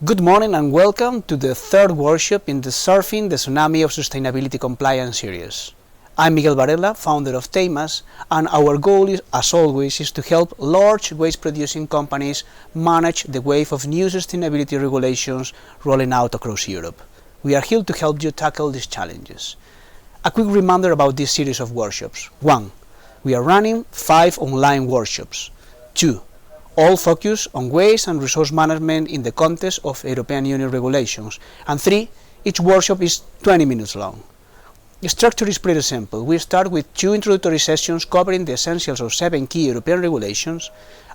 Good morning and welcome to the third workshop in the Surfing the Tsunami of Sustainability Compliance series. I'm Miguel Varela, founder of Teimas, and our goal is, as always, is to help large waste-producing companies manage the wave of new sustainability regulations rolling out across Europe. We are here to help you tackle these challenges. A quick reminder about this series of workshops. 1. We are running 5 online workshops. 2. All focus on waste and resource management in the context of European Union regulations. And 3. Each workshop is 20 minutes long. The structure is pretty simple. We start with 2 introductory sessions covering the essentials of 7 key European regulations,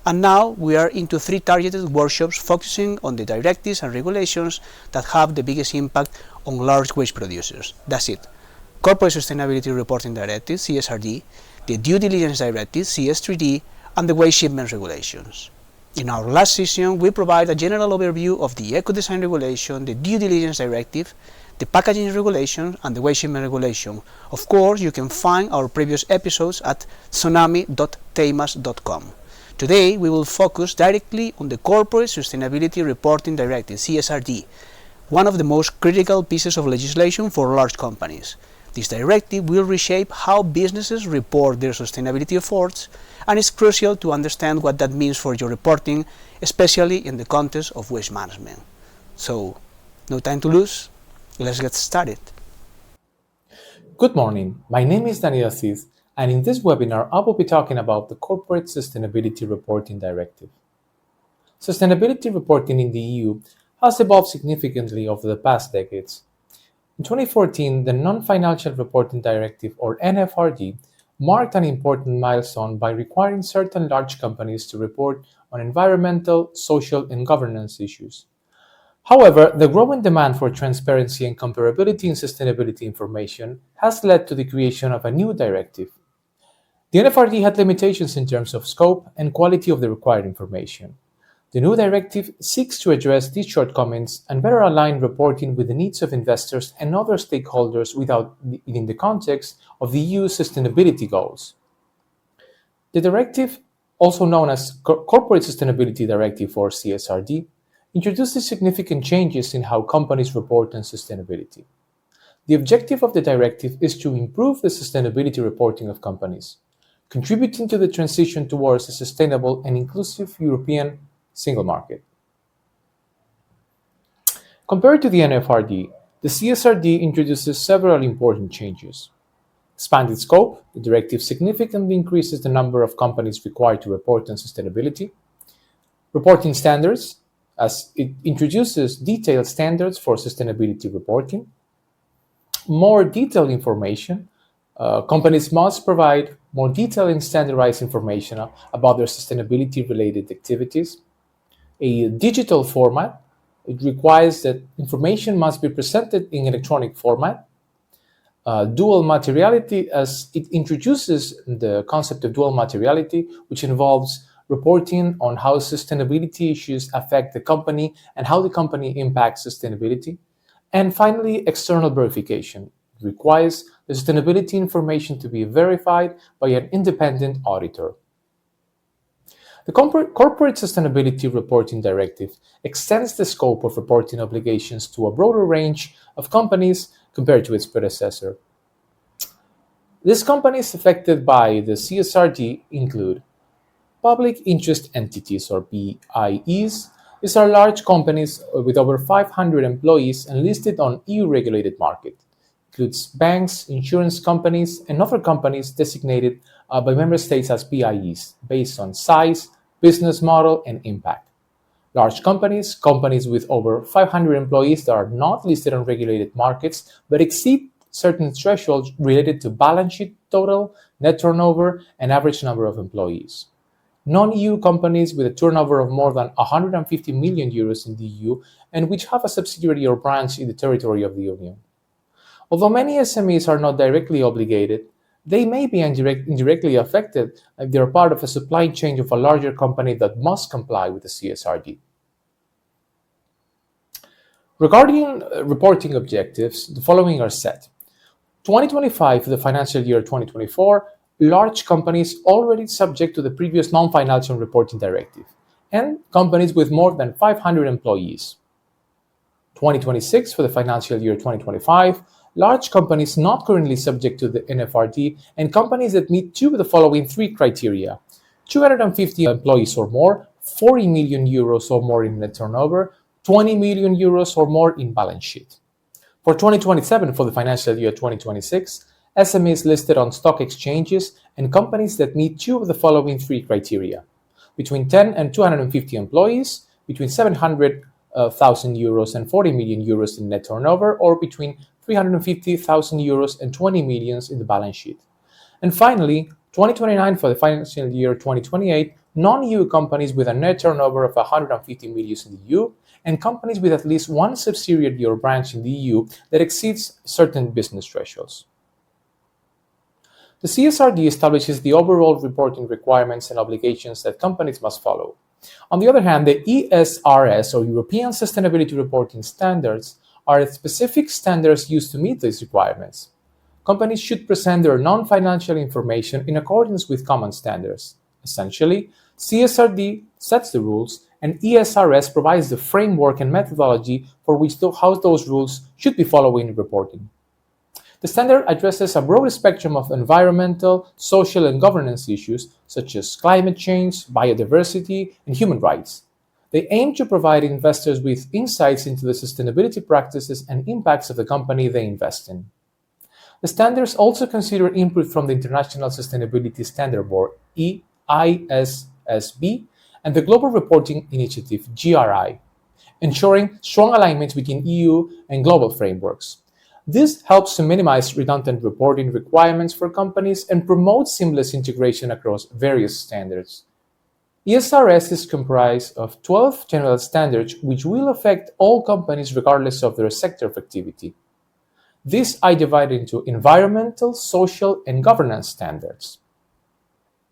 and now we are into 3 targeted workshops focusing on the directives and regulations that have the biggest impact on large waste producers. That's it. Corporate Sustainability Reporting Directive, CSRD, the Due Diligence Directive, CS3D, and the Waste Shipment Regulations. In our last session, we provide a general overview of the Eco-Design Regulation, the Due Diligence Directive, the Packaging Regulation, and the Waste Shipment Regulation. Of course, you can find our previous episodes at tsunami.teimas.com. Today, we will focus directly on the Corporate Sustainability Reporting Directive, CSRD, one of the most critical pieces of legislation for large companies. This directive will reshape how businesses report their sustainability efforts, and it's crucial to understand what that means for your reporting, especially in the context of waste management. So, no time to lose, let's get started. Good morning, my name is Daniel Assis, and in this webinar I will be talking about the Corporate Sustainability Reporting Directive. Sustainability reporting in the EU has evolved significantly over the past decades. In 2014, the Non-Financial Reporting Directive, or NFRD, marked an important milestone by requiring certain large companies to report on environmental, social, and governance issues. However, the growing demand for transparency and comparability in sustainability information has led to the creation of a new directive. The NFRD had limitations in terms of scope and quality of the required information. The new directive seeks to address these shortcomings and better align reporting with the needs of investors and other stakeholders within the context of the EU's sustainability goals. The directive, also known as Corporate Sustainability Directive or CSRD, introduces significant changes in how companies report on sustainability. The objective of the directive is to improve the sustainability reporting of companies, contributing to the transition towards a sustainable and inclusive European single market. Compared to the NFRD, the CSRD introduces several important changes. Expanded scope, the directive significantly increases the number of companies required to report on sustainability. Reporting standards, as it introduces detailed standards for sustainability reporting. More detailed information. Companies must provide more detailed and standardized information about their sustainability-related activities. A digital format. It requires that information must be presented in electronic format. Dual materiality, as it introduces the concept of dual materiality, which involves reporting on how sustainability issues affect the company and how the company impacts sustainability. And finally, external verification. It requires the sustainability information to be verified by an independent auditor. The Corporate Sustainability Reporting Directive extends the scope of reporting obligations to a broader range of companies compared to its predecessor. These companies affected by the CSRD include public interest entities, or PIEs. These are large companies with over 500 employees and listed on EU-regulated market. Includes banks, insurance companies, and other companies designated by member states as PIEs based on size, business model, and impact. Large companies, companies with over 500 employees that are not listed on regulated markets but exceed certain thresholds related to balance sheet total, net turnover, and average number of employees. Non-EU companies with a turnover of more than 150 million euros in the EU and which have a subsidiary or branch in the territory of the Union. Although many SMEs are not directly obligated, they may be indirectly affected if they are part of a supply chain of a larger company that must comply with the CSRD. Regarding reporting objectives, the following are set. 2025, the financial year 2024, large companies already subject to the previous non-financial reporting directive, and companies with more than 500 employees. 2026 for the financial year 2025, large companies not currently subject to the NFRD and companies that meet two of the following three criteria: 250 employees or more, 40 million euros or more in net turnover, 20 million euros or more in balance sheet. For 2027 for the financial year 2026, SMEs listed on stock exchanges and companies that meet two of the following three criteria: between 10 and 250 employees, between 700,000 euros and 40 million euros in net turnover, or between 350,000 euros and 20 millions in the balance sheet. And finally, 2029 for the financial year 2028, non-EU companies with a net turnover of 150 million in the EU, and companies with at least one subsidiary or branch in the EU that exceeds certain business thresholds. The CSRD establishes the overall reporting requirements and obligations that companies must follow. On the other hand, the ESRS, or European Sustainability Reporting Standards, are specific standards used to meet these requirements. Companies should present their non-financial information in accordance with common standards. Essentially, CSRD sets the rules, and ESRS provides the framework and methodology for how those rules should be followed in reporting. The standard addresses a broad spectrum of environmental, social, and governance issues such as climate change, biodiversity, and human rights. They aim to provide investors with insights into the sustainability practices and impacts of the company they invest in. The standards also consider input from the International Sustainability Standard Board, ISSB, and the Global Reporting Initiative, GRI, ensuring strong alignment between EU and global frameworks. This helps to minimize redundant reporting requirements for companies and promote seamless integration across various standards. ESRS is comprised of 12 general standards which will affect all companies regardless of their sector of activity. These are divided into environmental, social, and governance standards.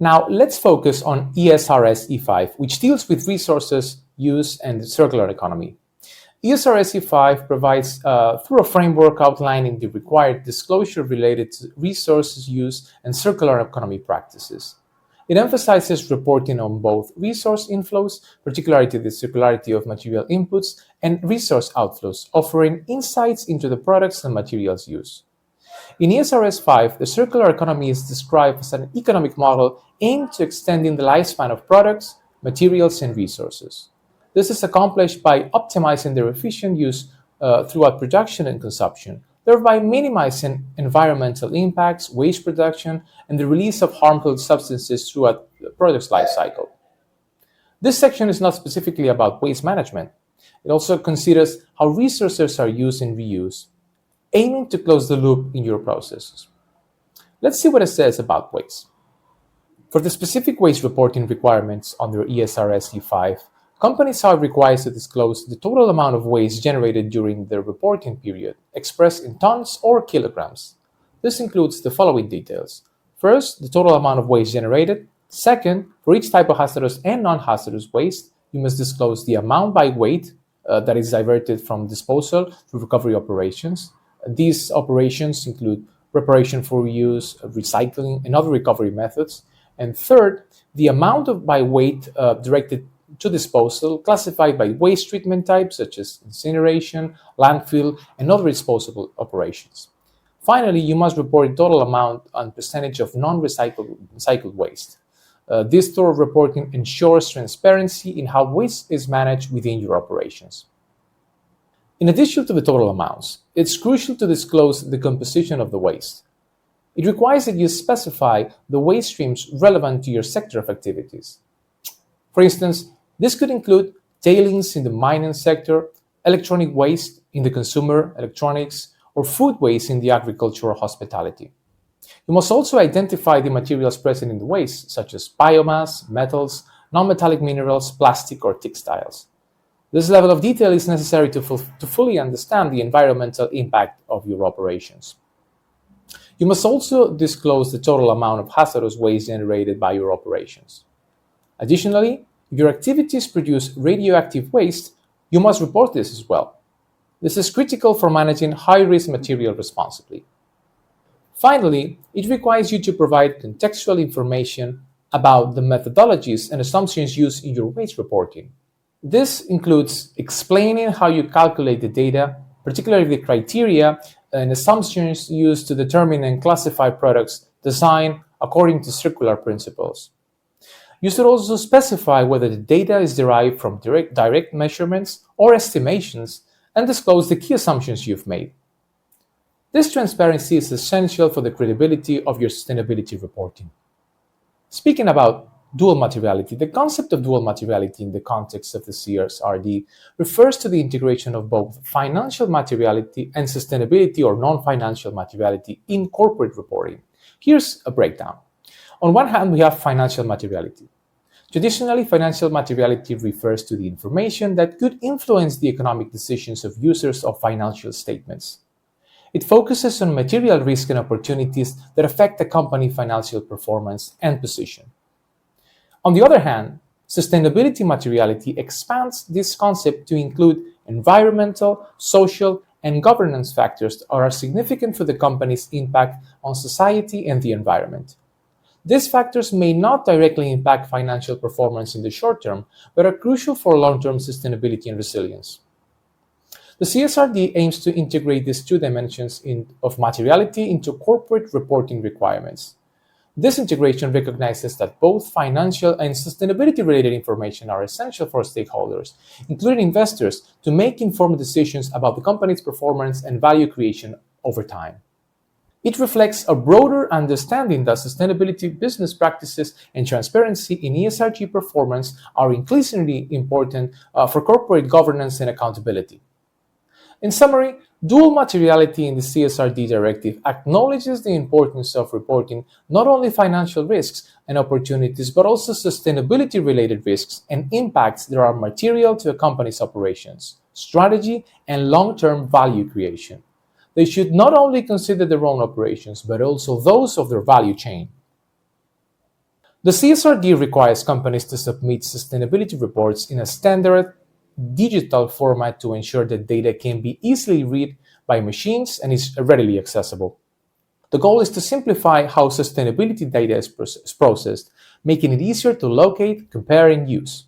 Now, let's focus on ESRS E5, which deals with resources use and the circular economy. ESRS E5 provides through a framework outlining the required disclosure related to resources use and circular economy practices. It emphasizes reporting on both resource inflows, particularly the circularity of material inputs, and resource outflows, offering insights into the products and materials used. In ESRS 5, the circular economy is described as an economic model aimed to extending the lifespan of products, materials, and resources. This is accomplished by optimizing their efficient use throughout production and consumption, thereby minimizing environmental impacts, waste production, and the release of harmful substances throughout the product's life cycle. This section is not specifically about waste management. It also considers how resources are used and reused, aiming to close the loop in your processes. Let's see what it says about waste. For the specific waste reporting requirements under ESRS E5, companies are required to disclose the total amount of waste generated during the reporting period, expressed in tons or kilograms. This includes the following details. First, the total amount of waste generated. Second, for each type of hazardous and non-hazardous waste, you must disclose the amount by weight that is diverted from disposal to recovery operations. These operations include preparation for reuse, recycling, and other recovery methods. And third, the amount by weight directed to disposal, classified by waste treatment types such as incineration, landfill, and other disposable operations. Finally, you must report the total amount and percentage of non-recycled waste. This thorough reporting ensures transparency in how waste is managed within your operations. In addition to the total amounts, it's crucial to disclose the composition of the waste. It requires that you specify the waste streams relevant to your sector of activities. For instance, this could include tailings in the mining sector, electronic waste in the consumer electronics, or food waste in the agriculture or hospitality. You must also identify the materials present in the waste, such as biomass, metals, non-metallic minerals, plastic, or textiles. This level of detail is necessary to fully understand the environmental impact of your operations. You must also disclose the total amount of hazardous waste generated by your operations. Additionally, if your activities produce radioactive waste, you must report this as well. This is critical for managing high-risk material responsibly. Finally, it requires you to provide contextual information about the methodologies and assumptions used in your waste reporting. This includes explaining how you calculate the data, particularly the criteria and assumptions used to determine and classify products designed according to circular principles. You should also specify whether the data is derived from direct measurements or estimations and disclose the key assumptions you've made. This transparency is essential for the credibility of your sustainability reporting. Speaking about dual materiality, the concept of dual materiality in the context of the CSRD refers to the integration of both financial materiality and sustainability or non-financial materiality in corporate reporting. Here's a breakdown. On one hand, we have financial materiality. Traditionally, financial materiality refers to the information that could influence the economic decisions of users of financial statements. It focuses on material risk and opportunities that affect a company's financial performance and position. On the other hand, sustainability materiality expands this concept to include environmental, social, and governance factors that are significant for the company's impact on society and the environment. These factors may not directly impact financial performance in the short term, but are crucial for long-term sustainability and resilience. The CSRD aims to integrate these two dimensions of materiality into corporate reporting requirements. This integration recognizes that both financial and sustainability-related information are essential for stakeholders, including investors, to make informed decisions about the company's performance and value creation over time. It reflects a broader understanding that sustainability business practices and transparency in ESRG performance are increasingly important for corporate governance and accountability. In summary, dual materiality in the CSRD Directive acknowledges the importance of reporting not only financial risks and opportunities, but also sustainability-related risks and impacts that are material to a company's operations, strategy, and long-term value creation. They should not only consider their own operations, but also those of their value chain. The CSRD requires companies to submit sustainability reports in a standard digital format to ensure that data can be easily read by machines and is readily accessible. The goal is to simplify how sustainability data is processed, making it easier to locate, compare, and use.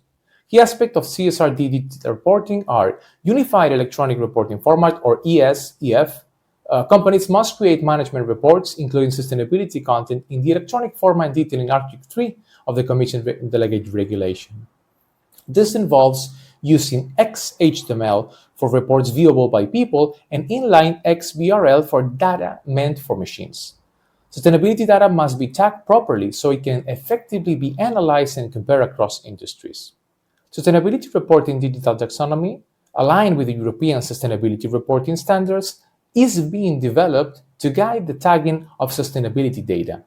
Key aspects of CSRD digital reporting are Unified Electronic Reporting Format, or ES/EF. Companies must create management reports, including sustainability content, in the electronic format detailed in Article 3 of the Commission Delegated Regulation. This involves using XHTML for reports viewable by people and inline XBRL for data meant for machines. Sustainability data must be tagged properly so it can effectively be analyzed and compared across industries. Sustainability reporting digital taxonomy, aligned with the European sustainability reporting standards, is being developed to guide the tagging of sustainability data.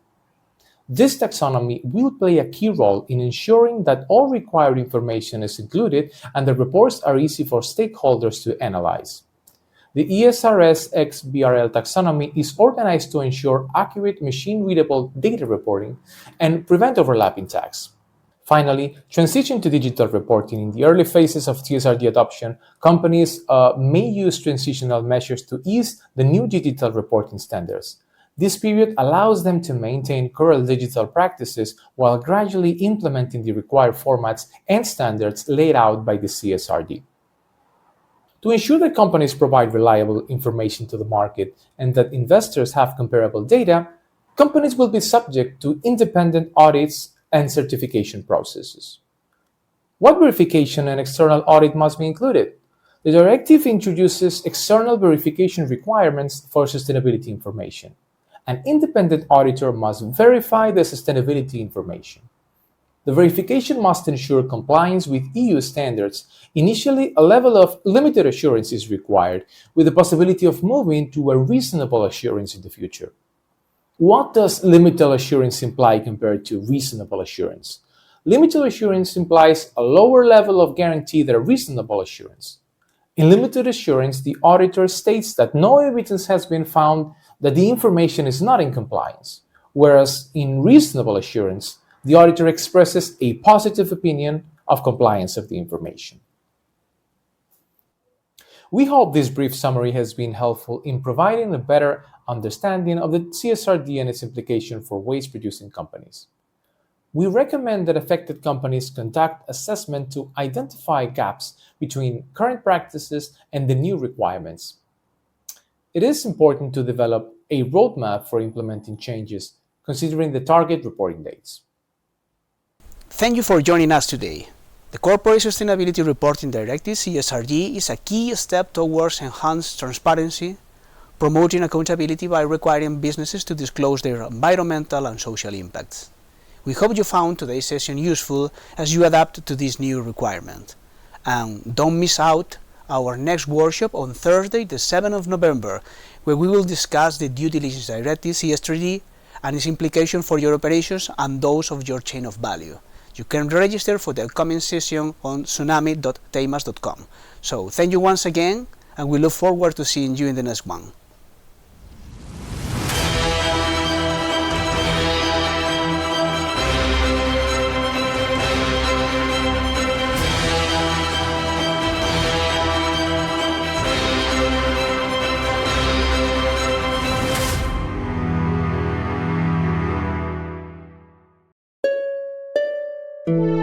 This taxonomy will play a key role in ensuring that all required information is included and the reports are easy for stakeholders to analyze. The ESRS XBRL taxonomy is organized to ensure accurate machine-readable data reporting and prevent overlapping tags. Finally, transition to digital reporting. In the early phases of CSRD adoption, companies may use transitional measures to ease the new digital reporting standards. This period allows them to maintain current digital practices while gradually implementing the required formats and standards laid out by the CSRD. To ensure that companies provide reliable information to the market and that investors have comparable data, companies will be subject to independent audits and certification processes. What verification and external audit must be included? The directive introduces external verification requirements for sustainability information. An independent auditor must verify the sustainability information. The verification must ensure compliance with EU standards. Initially, a level of limited assurance is required, with the possibility of moving to a reasonable assurance in the future. What does limited assurance imply compared to reasonable assurance? Limited assurance implies a lower level of guarantee than a reasonable assurance. In limited assurance, the auditor states that no evidence has been found that the information is not in compliance, whereas in reasonable assurance, the auditor expresses a positive opinion of compliance of the information. We hope this brief summary has been helpful in providing a better understanding of the CSRD and its implication for waste-producing companies. We recommend that affected companies conduct assessment to identify gaps between current practices and the new requirements. It is important to develop a roadmap for implementing changes, considering the target reporting dates. Thank you for joining us today. The Corporate Sustainability Reporting Directive (CSRD) is a key step towards enhanced transparency, promoting accountability by requiring businesses to disclose their environmental and social impacts. We hope you found today's session useful as you adapt to this new requirement. And don't miss out our next workshop on Thursday, the 7th of November, where we will discuss the Due Diligence Directive (CSRD) and its implication for your operations and those of your chain of value. You can register for the upcoming session on tsunami.teimas.com. So thank you once again, and we look forward to seeing you in the next one. Thank you.